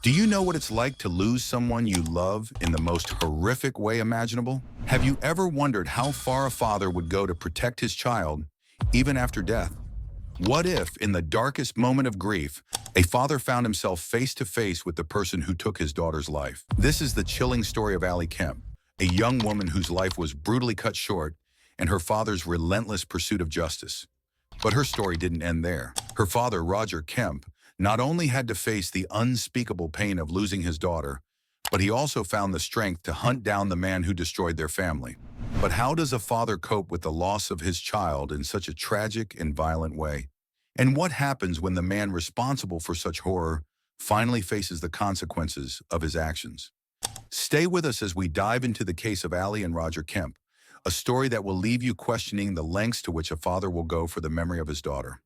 Do you know what it's like to lose someone you love in the most horrific way imaginable? Have you ever wondered how far a father would go to protect his child, even after death? What if, in the darkest moment of grief, a father found himself face to face with the person who took his daughter's life? This is the chilling story of Ali Kemp, a young woman whose life was brutally cut short and her father's relentless pursuit of justice. But her story didn't end there. Her father, Roger Kemp, not only had to face the unspeakable pain of losing his daughter, but he also found the strength to hunt down the man who destroyed their family. But how does a father cope with the loss of his child in such a tragic and violent way? And what happens when the man responsible for such horror finally faces the consequences of his actions? Stay with us as we dive into the case of Ali and Roger Kemp, a story that will leave you questioning the lengths to which a father will go for the memory of his daughter.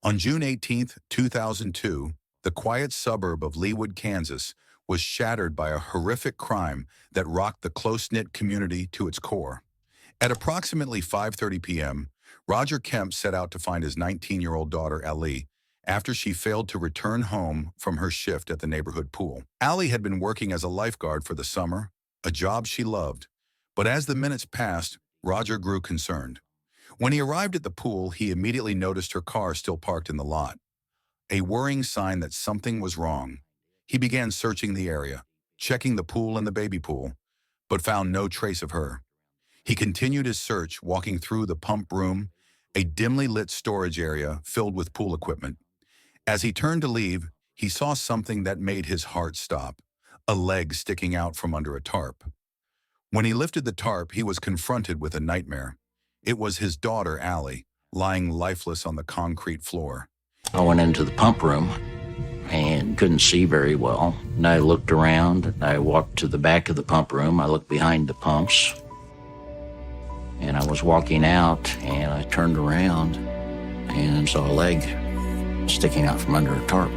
On June 18, 2002, the quiet suburb of Leawood, Kansas, was shattered by a horrific crime that rocked the close-knit community to its core. At approximately 5:30 p.m., Roger Kemp set out to find his 19-year-old daughter, Ali, after she failed to return home from her shift at the neighborhood pool. Ali had been working as a lifeguard for the summer, a job she loved. But as the minutes passed, Roger grew concerned. When he arrived at the pool, he immediately noticed her car still parked in the lot, a worrying sign that something was wrong. He began searching the area, checking the pool and the baby pool, but found no trace of her. He continued his search, walking through the pump room, a dimly lit storage area filled with pool equipment. As he turned to leave, he saw something that made his heart stop, a leg sticking out from under a tarp. When he lifted the tarp, he was confronted with a nightmare. It was his daughter, Ali, lying lifeless on the concrete floor. I went into the pump room and couldn't see very well. And I looked around. I walked to the back of the pump room. I looked behind the pumps. And I was walking out, and I turned around and saw a leg sticking out from under a tarp.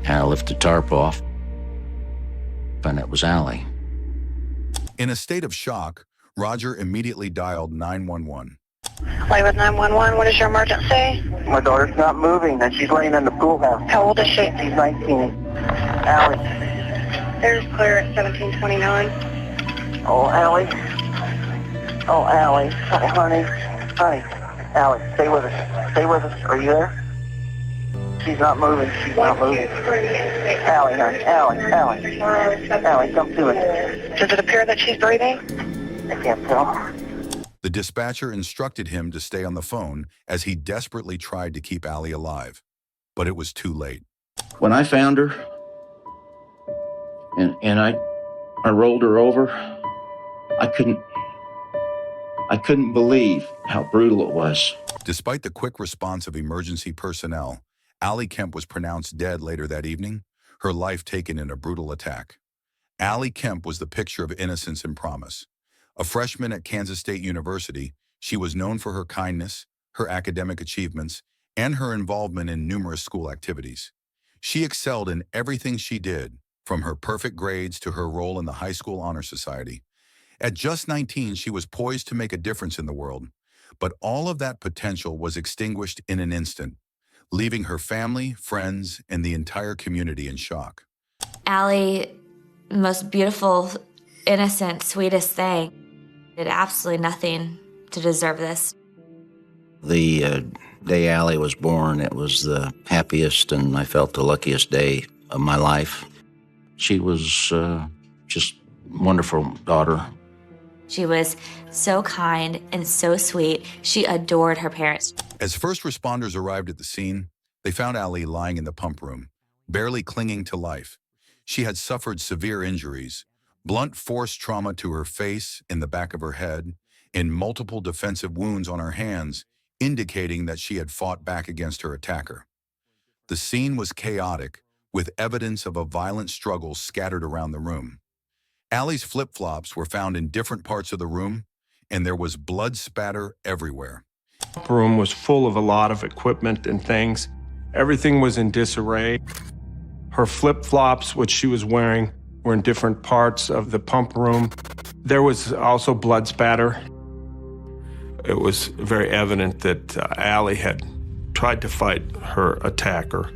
And I lifted the tarp off, and it was Ali. In a state of shock, Roger immediately dialed 911. Leawood 911, what is your emergency? My daughter's not moving, and she's laying in the pool house. How old is she? She's 19. Allie. There's clear at 1729. Oh, Allie. Oh, Allie. Honey. Allie, stay with us. Stay with us. Are you there? She's not moving. She's not moving. Allie, honey. Allie, come to us. Does it appear that she's breathing? I can't tell. The dispatcher instructed him to stay on the phone as he desperately tried to keep Ali alive. But it was too late. When I found her, and I rolled her over, I couldn't believe how brutal it was. Despite the quick response of emergency personnel, Ali Kemp was pronounced dead later that evening, her life taken in a brutal attack. Ali Kemp was the picture of innocence and promise. A freshman at Kansas State University, she was known for her kindness, her academic achievements, and her involvement in numerous school activities. She excelled in everything she did, from her perfect grades to her role in the high school honor society. At just 19, she was poised to make a difference in the world, but all of that potential was extinguished in an instant, leaving her family, friends, and the entire community in shock. Ali, most beautiful, innocent, sweetest thing, did absolutely nothing to deserve this. The day Ali was born, it was the happiest and I felt the luckiest day of my life. She was just a wonderful daughter. She was so kind and so sweet. She adored her parents. As first responders arrived at the scene, they found Ali lying in the pump room, barely clinging to life. She had suffered severe injuries, blunt force trauma to her face, in the back of her head, and multiple defensive wounds on her hands, indicating that she had fought back against her attacker. The scene was chaotic, with evidence of a violent struggle scattered around the room. Ali's flip-flops were found in different parts of the room, and there was blood spatter everywhere. The room was full of a lot of equipment and things. Everything was in disarray. Her flip-flops, which she was wearing, were in different parts of the pump room. There was also blood spatter. It was very evident that Ali had tried to fight her attacker.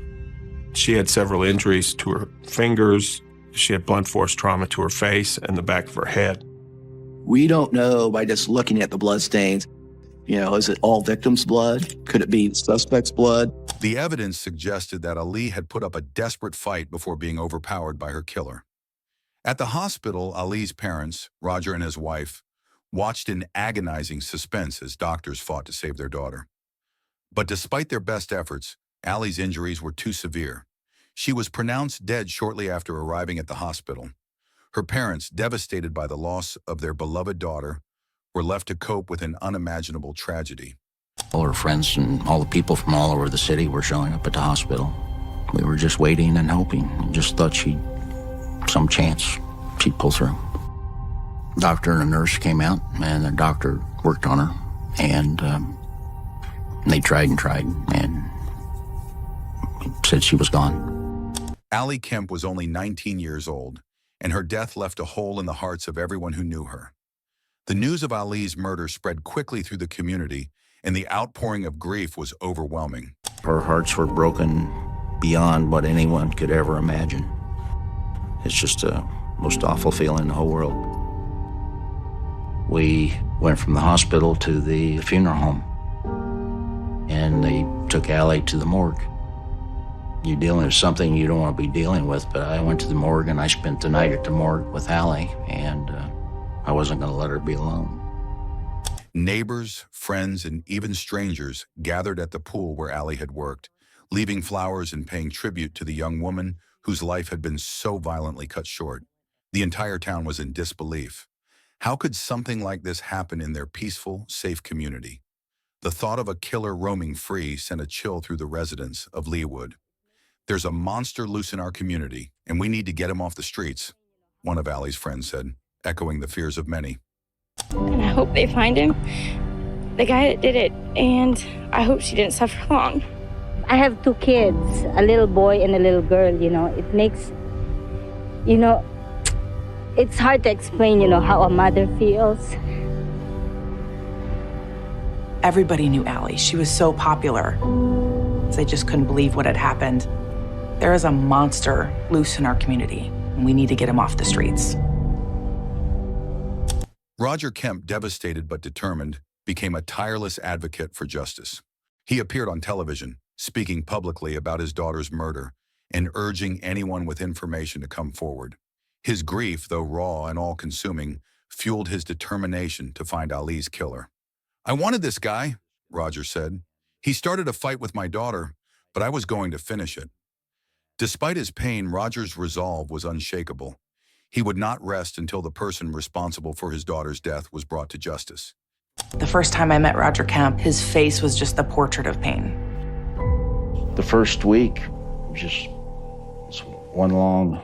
She had several injuries to her fingers. She had blunt force trauma to her face and the back of her head. We don't know by just looking at the blood stains. Is it all victims' blood? Could it be the suspect's blood? The evidence suggested that Ali had put up a desperate fight before being overpowered by her killer. At the hospital, Ali's parents, Roger and his wife, watched in agonizing suspense as doctors fought to save their daughter. But despite their best efforts, Ali's injuries were too severe. She was pronounced dead shortly after arriving at the hospital. Her parents, devastated by the loss of their beloved daughter, were left to cope with an unimaginable tragedy. All her friends and all the people from all over the city were showing up at the hospital. We were just waiting and hoping, and just thought some chance she'd pull through. Doctor and a nurse came out, and the doctor worked on her, and they tried and said she was gone. Ali Kemp was only 19 years old, and her death left a hole in the hearts of everyone who knew her. The news of Ali's murder spread quickly through the community, and the outpouring of grief was overwhelming. Our hearts were broken beyond what anyone could ever imagine. It's just the most awful feeling in the whole world. We went from the hospital to the funeral home, and they took Ali to the morgue. You're dealing with something you don't want to be dealing with, but I went to the morgue and I spent the night at the morgue with Ali, and I wasn't going to let her be alone. Neighbors, friends, and even strangers gathered at the pool where Ali had worked, leaving flowers and paying tribute to the young woman whose life had been so violently cut short. The entire town was in disbelief. How could something like this happen in their peaceful, safe community? The thought of a killer roaming free sent a chill through the residents of Leawood. "There's a monster loose in our community, and we need to get him off the streets," one of Ali's friends said, echoing the fears of many. And I hope they find him, the guy that did it, and I hope she didn't suffer long. I have 2 kids, a little boy and a little girl, It makes, it's hard to explain, how a mother feels. Everybody knew Ali. She was so popular. They just couldn't believe what had happened. There is a monster loose in our community, and we need to get him off the streets. Roger Kemp, devastated but determined, became a tireless advocate for justice. He appeared on television, speaking publicly about his daughter's murder and urging anyone with information to come forward. His grief, though raw and all-consuming, fueled his determination to find Ali's killer. "I wanted this guy," Roger said. "He started a fight with my daughter, but I was going to finish it." Despite his pain, Roger's resolve was unshakable. He would not rest until the person responsible for his daughter's death was brought to justice. The first time I met Roger Kemp, his face was just the portrait of pain. The first week was just one long,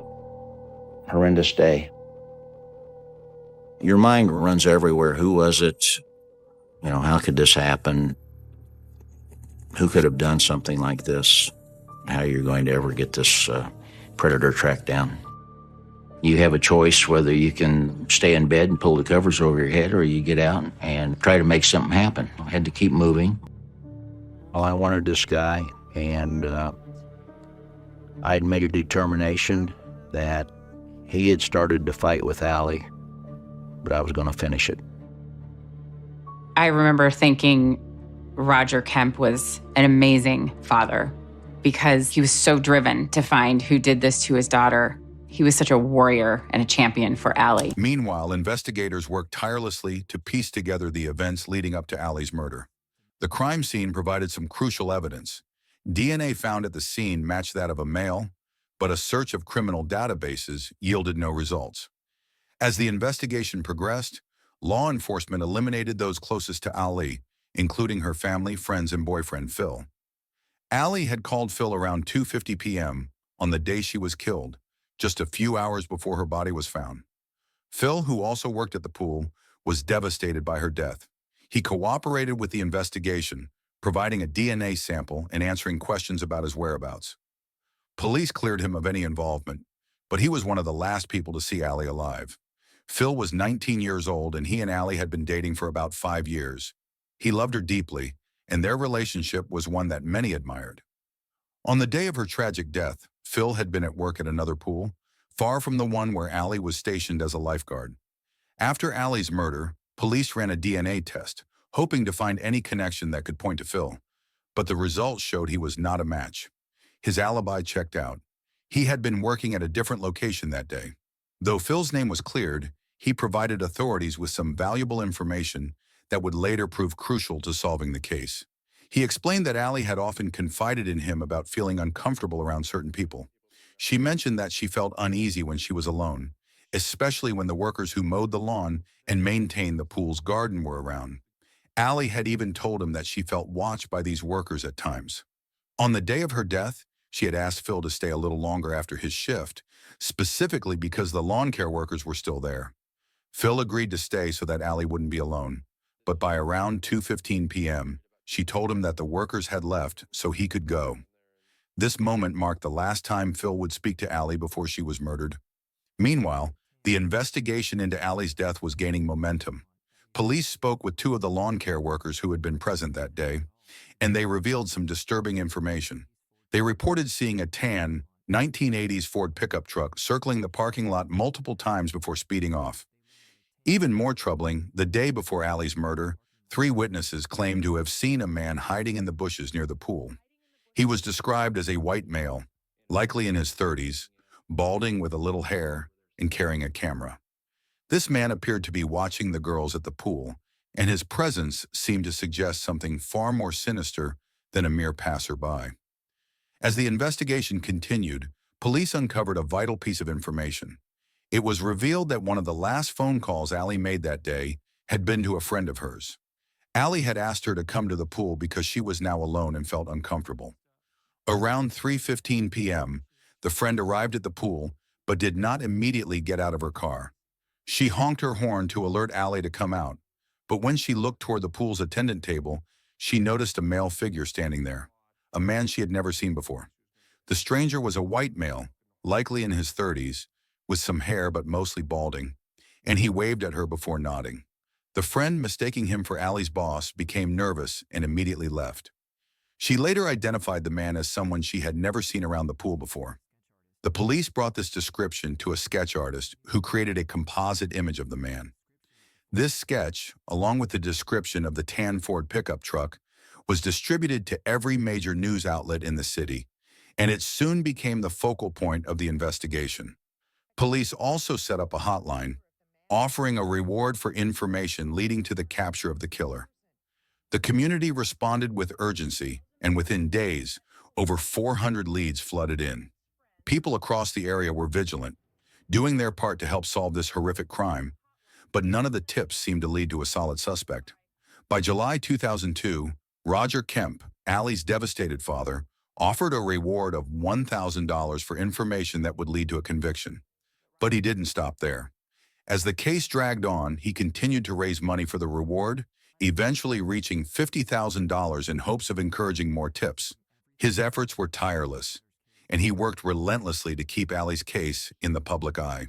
horrendous day. Your mind runs everywhere. Who was it? How could this happen? Who could have done something like this? How you're going to ever get this predator tracked down? You have a choice whether you can stay in bed and pull the covers over your head, or you get out and try to make something happen. I had to keep moving. Well, I wanted this guy, and I'd made a determination that he had started to fight with Ali, but I was going to finish it. I remember thinking Roger Kemp was an amazing father because he was so driven to find who did this to his daughter. He was such a warrior and a champion for Ali. Meanwhile, investigators worked tirelessly to piece together the events leading up to Ali's murder. The crime scene provided some crucial evidence. DNA found at the scene matched that of a male, but a search of criminal databases yielded no results. As the investigation progressed, law enforcement eliminated those closest to Ali, including her family, friends, and boyfriend, Phil. Ali had called Phil around 2:50 p.m. on the day she was killed, just a few hours before her body was found. Phil, who also worked at the pool, was devastated by her death. He cooperated with the investigation, providing a DNA sample and answering questions about his whereabouts. Police cleared him of any involvement, but he was one of the last people to see Ali alive. Phil was 19 years old, and he and Ali had been dating for about 5 years. He loved her deeply, and their relationship was one that many admired. On the day of her tragic death, Phil had been at work at another pool, far from the one where Ali was stationed as a lifeguard. After Ali's murder, police ran a DNA test, hoping to find any connection that could point to Phil, but the results showed he was not a match. His alibi checked out. He had been working at a different location that day. Though Phil's name was cleared, he provided authorities with some valuable information that would later prove crucial to solving the case. He explained that Ali had often confided in him about feeling uncomfortable around certain people. She mentioned that she felt uneasy when she was alone, especially when the workers who mowed the lawn and maintained the pool's garden were around. Ali had even told him that she felt watched by these workers at times. On the day of her death, she had asked Phil to stay a little longer after his shift, specifically because the lawn care workers were still there. Phil agreed to stay so that Ali wouldn't be alone, but by around 2:15 p.m., she told him that the workers had left so he could go. This moment marked the last time Phil would speak to Ali before she was murdered. Meanwhile, the investigation into Ali's death was gaining momentum. Police spoke with two of the lawn care workers who had been present that day, and they revealed some disturbing information. They reported seeing a tan, 1980s Ford pickup truck circling the parking lot multiple times before speeding off. Even more troubling, the day before Ali's murder, 3 witnesses claimed to have seen a man hiding in the bushes near the pool. He was described as a white male, likely in his 30s, balding with a little hair and carrying a camera. This man appeared to be watching the girls at the pool, and his presence seemed to suggest something far more sinister than a mere passerby. As the investigation continued, police uncovered a vital piece of information. It was revealed that one of the last phone calls Ali made that day had been to a friend of hers. Ali had asked her to come to the pool because she was now alone and felt uncomfortable. Around 3:15 p.m., the friend arrived at the pool but did not immediately get out of her car. She honked her horn to alert Ali to come out, but when she looked toward the pool's attendant table, she noticed a male figure standing there, a man she had never seen before. The stranger was a white male, likely in his 30s, with some hair but mostly balding, and he waved at her before nodding. The friend, mistaking him for Ali's boss, became nervous and immediately left. She later identified the man as someone she had never seen around the pool before. The police brought this description to a sketch artist who created a composite image of the man. This sketch, along with the description of the tan Ford pickup truck, was distributed to every major news outlet in the city, and it soon became the focal point of the investigation. Police also set up a hotline, offering a reward for information leading to the capture of the killer. The community responded with urgency, and within days, over 400 leads flooded in. People across the area were vigilant, doing their part to help solve this horrific crime, but none of the tips seemed to lead to a solid suspect. By July 2002, Roger Kemp, Ali's devastated father, offered a reward of $1,000 for information that would lead to a conviction. But he didn't stop there. As the case dragged on, he continued to raise money for the reward, eventually reaching $50,000 in hopes of encouraging more tips. His efforts were tireless, and he worked relentlessly to keep Ali's case in the public eye.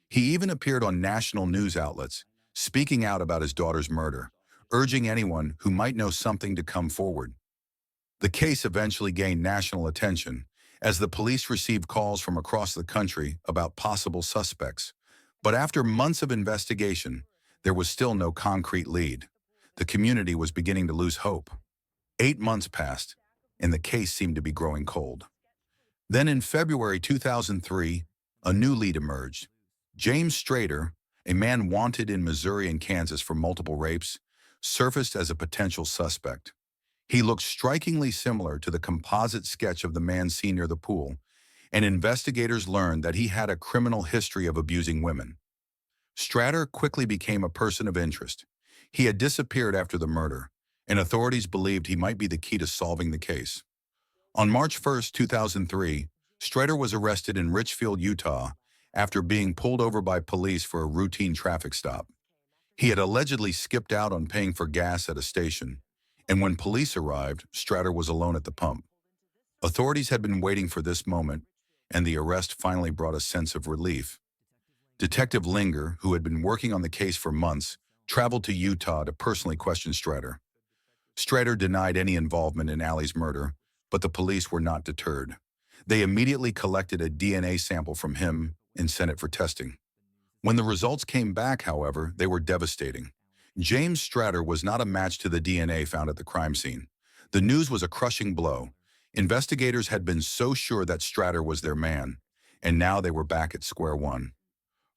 He even appeared on national news outlets, speaking out about his daughter's murder, urging anyone who might know something to come forward. The case eventually gained national attention as the police received calls from across the country about possible suspects. But after months of investigation, there was still no concrete lead. The community was beginning to lose hope. 8 months passed, and the case seemed to be growing cold. Then in February 2003, a new lead emerged. James Strader, a man wanted in Missouri and Kansas for multiple rapes, surfaced as a potential suspect. He looked strikingly similar to the composite sketch of the man seen near the pool, and investigators learned that he had a criminal history of abusing women. Strader quickly became a person of interest. He had disappeared after the murder, and authorities believed he might be the key to solving the case. On March 1, 2003, Strader was arrested in Richfield, Utah, after being pulled over by police for a routine traffic stop. He had allegedly skipped out on paying for gas at a station, and when police arrived, Strader was alone at the pump. Authorities had been waiting for this moment, and the arrest finally brought a sense of relief. Detective Linger, who had been working on the case for months, traveled to Utah to personally question Strader. Strader denied any involvement in Ali's murder, But the police were not deterred. They immediately collected a DNA sample from him and sent it for testing. When the results came back, however, they were devastating. James Strader was not a match to the DNA found at the crime scene. The news was a crushing blow. Investigators had been so sure that Strader was their man, and now they were back at square one.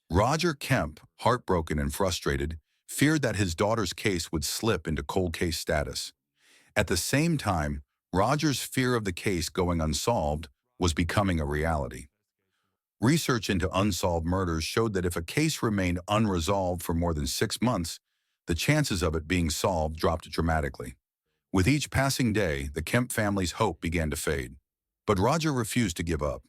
Roger Kemp, heartbroken and frustrated, feared that his daughter's case would slip into cold case status. At the same time, Roger's fear of the case going unsolved was becoming a reality. Research into unsolved murders showed that if a case remained unresolved for more than 6 months, the chances of it being solved dropped dramatically. With each passing day, the Kemp family's hope began to fade. But Roger refused to give up.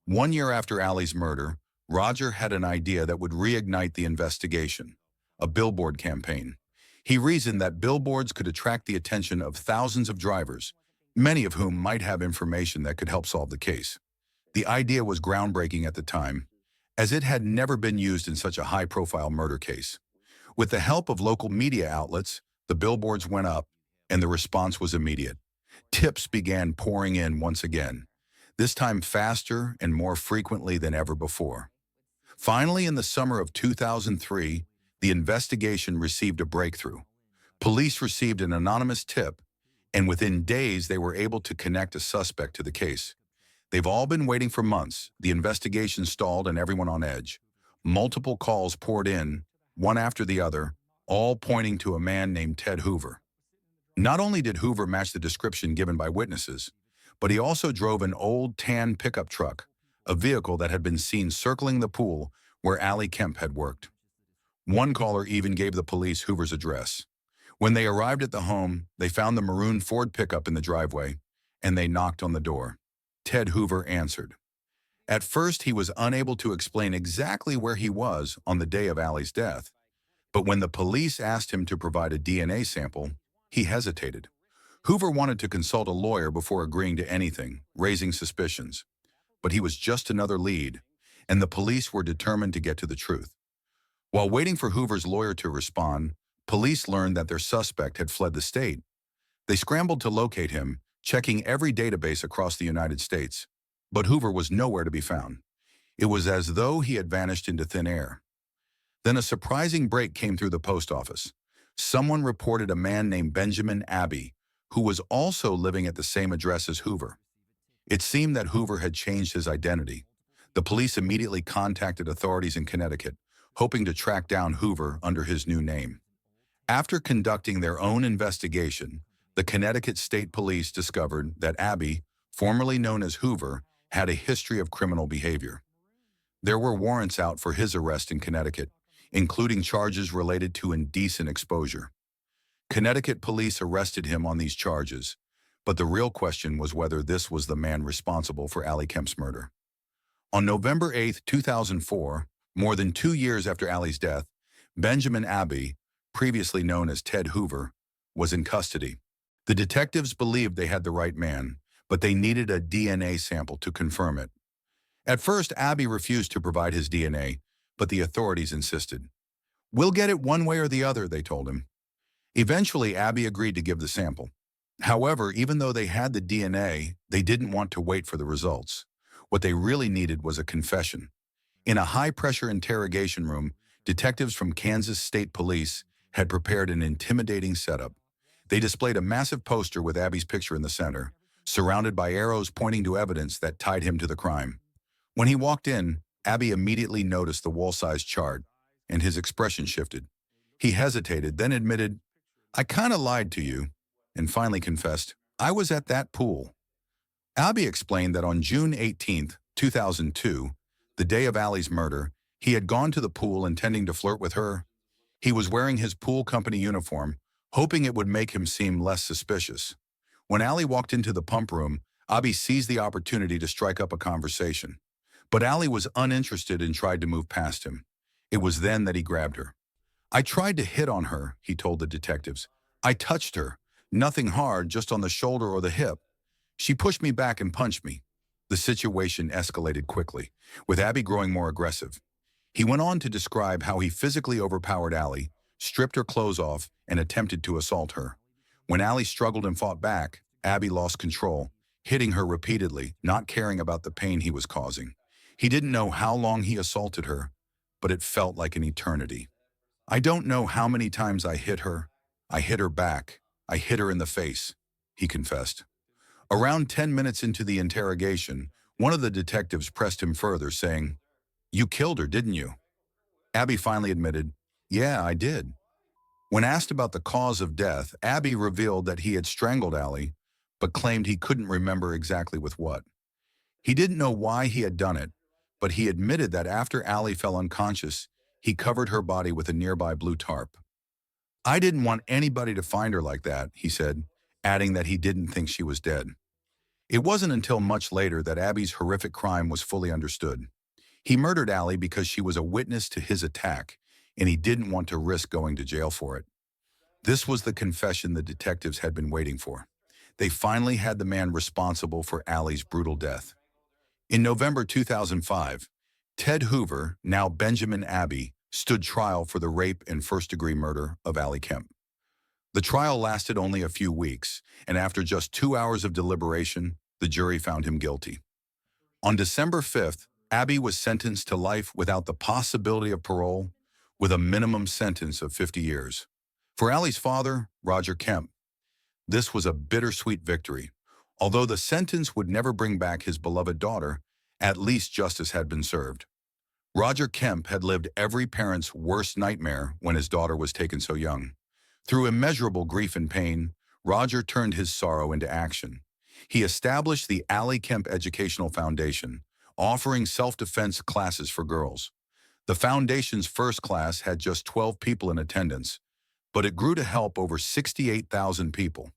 1 year after Ali's murder, Roger had an idea that would reignite the investigation: a billboard campaign. He reasoned that billboards could attract the attention of thousands of drivers, many of whom might have information that could help solve the case. The idea was groundbreaking at the time, as it had never been used in such a high-profile murder case. With the help of local media outlets, the billboards went up, and the response was immediate. Tips began pouring in once again, this time faster and more frequently than ever before. Finally, in the summer of 2003, the investigation received a breakthrough. Police received an anonymous tip, and within days they were able to connect a suspect to the case. They've all been waiting for months. The investigation stalled and everyone on edge. Multiple calls poured in, one after the other, all pointing to a man named Ted Hoover. Not only did Hoover match the description given by witnesses, but he also drove an old tan pickup truck, a vehicle that had been seen circling the pool where Ali Kemp had worked. One caller even gave the police Hoover's address. When they arrived at the home, they found the maroon Ford pickup in the driveway, and they knocked on the door. Ted Hoover answered. At first, he was unable to explain exactly where he was on the day of Ali's death, but when the police asked him to provide a DNA sample, he hesitated. Hoover wanted to consult a lawyer before agreeing to anything, raising suspicions. But he was just another lead, and the police were determined to get to the truth. While waiting for Hoover's lawyer to respond, police learned that their suspect had fled the state. They scrambled to locate him, checking every database across the United States. But Hoover was nowhere to be found. It was as though he had vanished into thin air. Then a surprising break came through the post office. Someone reported a man named Benjamin Abbey, who was also living at the same address as Hoover. It seemed that Hoover had changed his identity. The police immediately contacted authorities in Connecticut, hoping to track down Hoover under his new name. After conducting their own investigation, the Connecticut State Police discovered that Abbey, formerly known as Hoover, had a history of criminal behavior. There were warrants out for his arrest in Connecticut, including charges related to indecent exposure. Connecticut police arrested him on these charges, but the real question was whether this was the man responsible for Ali Kemp's murder. On November 8, 2004, more than 2 years after Ali's death, Benjamin Abbey, previously known as Ted Hoover, was in custody. The detectives believed they had the right man, but they needed a DNA sample to confirm it. At first, Abbey refused to provide his DNA, but the authorities insisted. "We'll get it one way or the other," they told him. Eventually, Abbey agreed to give the sample. However, even though they had the DNA, they didn't want to wait for the results. What they really needed was a confession. In a high-pressure interrogation room, detectives from Kansas State Police had prepared an intimidating setup. They displayed a massive poster with Abbey's picture in the center, surrounded by arrows pointing to evidence that tied him to the crime. When he walked in, Abbey immediately noticed the wall-sized chart, and his expression shifted. He hesitated, then admitted, "I kind of lied to you," and finally confessed, "I was at that pool." Abbey explained that on June 18, 2002, the day of Ali's murder, he had gone to the pool intending to flirt with her. He was wearing his pool company uniform, hoping it would make him seem less suspicious. When Ali walked into the pump room, Abbey seized the opportunity to strike up a conversation. But Ali was uninterested and tried to move past him. It was then that he grabbed her. "I tried to hit on her," he told the detectives. "I touched her. Nothing hard, just on the shoulder or the hip. She pushed me back and punched me." The situation escalated quickly, with Abbey growing more aggressive. He went on to describe how he physically overpowered Ali, stripped her clothes off, and attempted to assault her. When Ali struggled and fought back, Abbey lost control. hitting her repeatedly, not caring about the pain he was causing. He didn't know how long he assaulted her, but it felt like an eternity. "I don't know how many times I hit her. I hit her back. I hit her in the face," he confessed. Around 10 minutes into the interrogation, one of the detectives pressed him further, saying, "You killed her, didn't you?" Abby finally admitted, "Yeah, I did." When asked about the cause of death, Abby revealed that he had strangled Ali, but claimed he couldn't remember exactly with what. He didn't know why he had done it, but he admitted that after Ali fell unconscious, he covered her body with a nearby blue tarp. "I didn't want anybody to find her like that," he said, adding that he didn't think she was dead. It wasn't until much later that Abby's horrific crime was fully understood. He murdered Ali because she was a witness to his attack, and he didn't want to risk going to jail for it. This was the confession the detectives had been waiting for. They finally had the man responsible for Ali's brutal death. In November 2005, Ted Hoover, now Benjamin Abbey, stood trial for the rape and first-degree murder of Ali Kemp. The trial lasted only a few weeks, and after just 2 hours of deliberation, the jury found him guilty. On December 5th, Abbey was sentenced to life without the possibility of parole, with a minimum sentence of 50 years. For Ali's father, Roger Kemp, this was a bittersweet victory. Although the sentence would never bring back his beloved daughter, at least justice had been served. Roger Kemp had lived every parent's worst nightmare when his daughter was taken so young. Through immeasurable grief and pain, Roger turned his sorrow into action. He established the Ali Kemp Educational Foundation, offering self-defense classes for girls. The foundation's first class had just 12 people in attendance, but it grew to help over 68,000 people.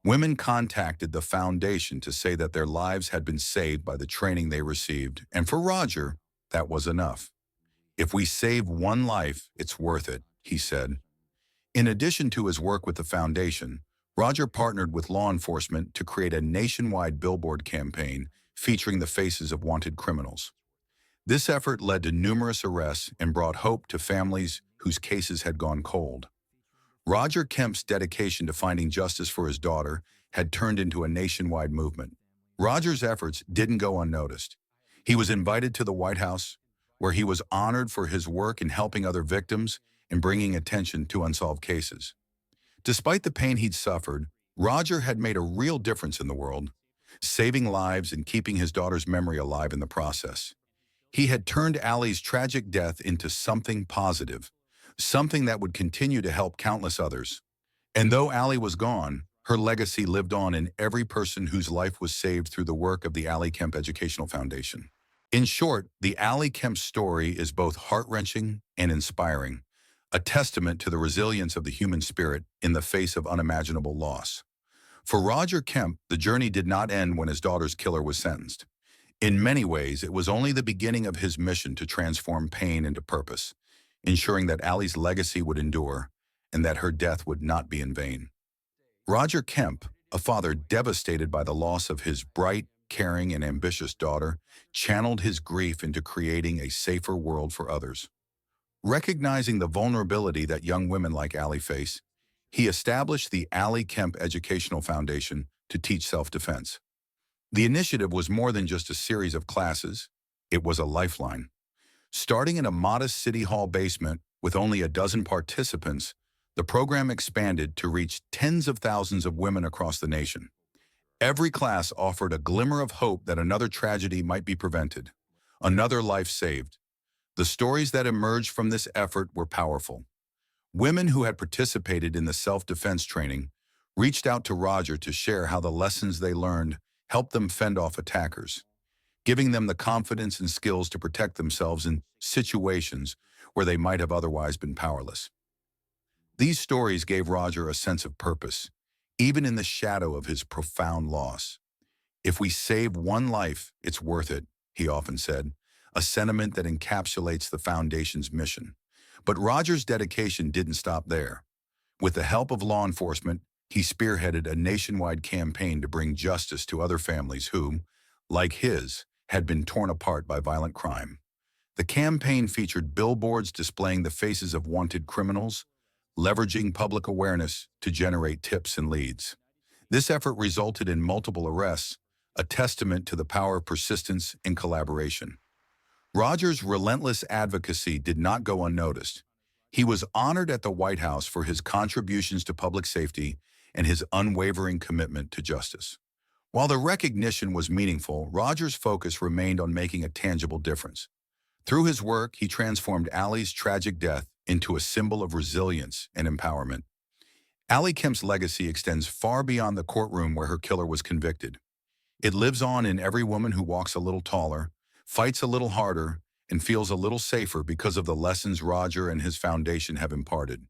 Women contacted the foundation to say that their lives had been saved by the training they received, and for Roger, that was enough. "If we save one life, it's worth it," he said. In addition to his work with the foundation, Roger partnered with law enforcement to create a nationwide billboard campaign featuring the faces of wanted criminals. This effort led to numerous arrests and brought hope to families whose cases had gone cold. Roger Kemp's dedication to finding justice for his daughter had turned into a nationwide movement. Roger's efforts didn't go unnoticed. He was invited to the White House, where he was honored for his work in helping other victims and bringing attention to unsolved cases. Despite the pain he'd suffered, Roger had made a real difference in the world, saving lives and keeping his daughter's memory alive in the process. He had turned Ali's tragic death into something positive, something that would continue to help countless others. And though Ali was gone, her legacy lived on in every person whose life was saved through the work of the Ali Kemp Educational Foundation. In short, the Ali Kemp story is both heart-wrenching and inspiring, a testament to the resilience of the human spirit in the face of unimaginable loss. For Roger Kemp, the journey did not end when his daughter's killer was sentenced. In many ways, it was only the beginning of his mission to transform pain into purpose, ensuring that Ali's legacy would endure and that her death would not be in vain. Roger Kemp, a father devastated by the loss of his bright, caring, and ambitious daughter, channeled his grief into creating a safer world for others. Recognizing the vulnerability that young women like Ali face, he established the Ali Kemp Educational Foundation to teach self-defense. The initiative was more than just a series of classes, it was a lifeline. Starting in a modest city hall basement with only a dozen participants, the program expanded to reach tens of thousands of women across the nation. Every class offered a glimmer of hope that another tragedy might be prevented, another life saved. The stories that emerged from this effort were powerful. Women who had participated in the self-defense training reached out to Roger to share how the lessons they learned helped them fend off attackers, giving them the confidence and skills to protect themselves in situations where they might have otherwise been powerless. These stories gave Roger a sense of purpose, even in the shadow of his profound loss. "If we save one life, it's worth it," he often said, a sentiment that encapsulates the Foundation's mission. But Roger's dedication didn't stop there. With the help of law enforcement, he spearheaded a nationwide campaign to bring justice to other families who, like his, had been torn apart by violent crime. The campaign featured billboards displaying the faces of wanted criminals, leveraging public awareness to generate tips and leads. This effort resulted in multiple arrests, a testament to the power of persistence and collaboration. Roger's relentless advocacy did not go unnoticed. He was honored at the White House for his contributions to public safety and his unwavering commitment to justice. While the recognition was meaningful, Roger's focus remained on making a tangible difference. Through his work, he transformed Ali's tragic death into a symbol of resilience and empowerment. Ali Kemp's legacy extends far beyond the courtroom where her killer was convicted. It lives on in every woman who walks a little taller, fights a little harder, and feels a little safer because of the lessons Roger and his foundation have imparted.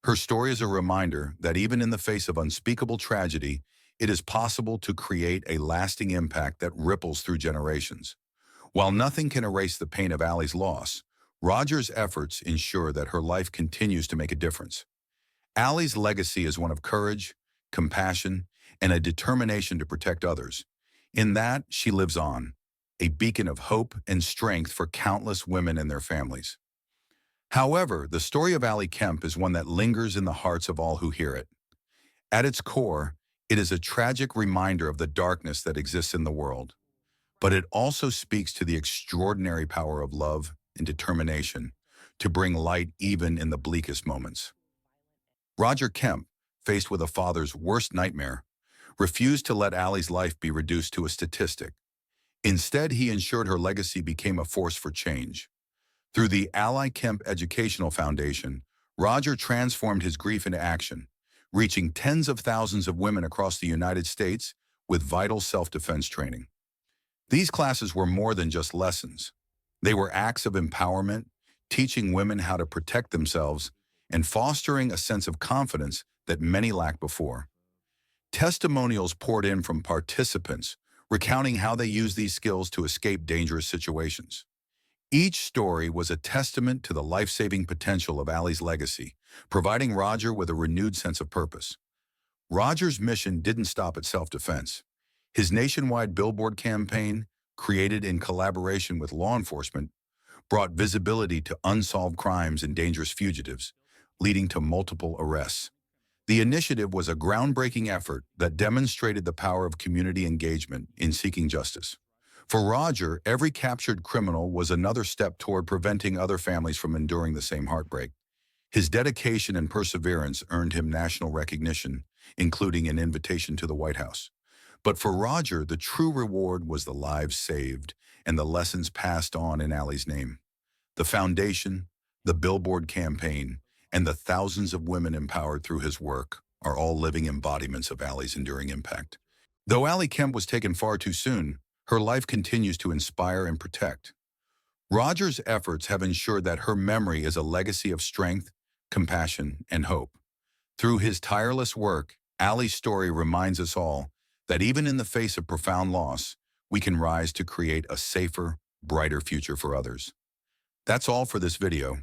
Her story is a reminder that even in the face of unspeakable tragedy, it is possible to create a lasting impact that ripples through generations. While nothing can erase the pain of Ali's loss, Roger's efforts ensure that her life continues to make a difference. Ali's legacy is one of courage, compassion, and a determination to protect others. In that, she lives on, a beacon of hope and strength for countless women and their families. However, the story of Ali Kemp is one that lingers in the hearts of all who hear it. At its core, it is a tragic reminder of the darkness that exists in the world, but it also speaks to the extraordinary power of love and determination to bring light even in the bleakest moments. Roger Kemp, faced with a father's worst nightmare, refused to let Ali's life be reduced to a statistic. Instead, he ensured her legacy became a force for change. Through the Ali Kemp Educational Foundation, Roger transformed his grief into action, reaching tens of thousands of women across the United States with vital self-defense training. These classes were more than just lessons. They were acts of empowerment, teaching women how to protect themselves and fostering a sense of confidence that many lacked before. Testimonials poured in from participants, recounting how they used these skills to escape dangerous situations. Each story was a testament to the life-saving potential of Ali's legacy, providing Roger with a renewed sense of purpose. Roger's mission didn't stop at self-defense. His nationwide billboard campaign, created in collaboration with law enforcement, brought visibility to unsolved crimes and dangerous fugitives, leading to multiple arrests. The initiative was a groundbreaking effort that demonstrated the power of community engagement in seeking justice. For Roger, every captured criminal was another step toward preventing other families from enduring the same heartbreak. His dedication and perseverance earned him national recognition, including an invitation to the White House. But for Roger, the true reward was the lives saved and the lessons passed on in Ali's name. The foundation, the billboard campaign, and the thousands of women empowered through his work are all living embodiments of Ali's enduring impact. Though Ali Kemp was taken far too soon, her life continues to inspire and protect. Roger's efforts have ensured that her memory is a legacy of strength, compassion, and hope. Through his tireless work, Ali's story reminds us all that even in the face of profound loss, we can rise to create a safer, brighter future for others. That's all for this video.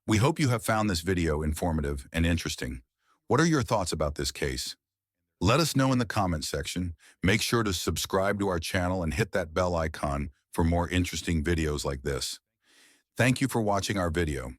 We hope you have found this video informative and interesting. What are your thoughts about this case? Let us know in the comments section. Make sure to subscribe to our channel and hit that bell icon for more interesting videos like this. Thank you for watching our video.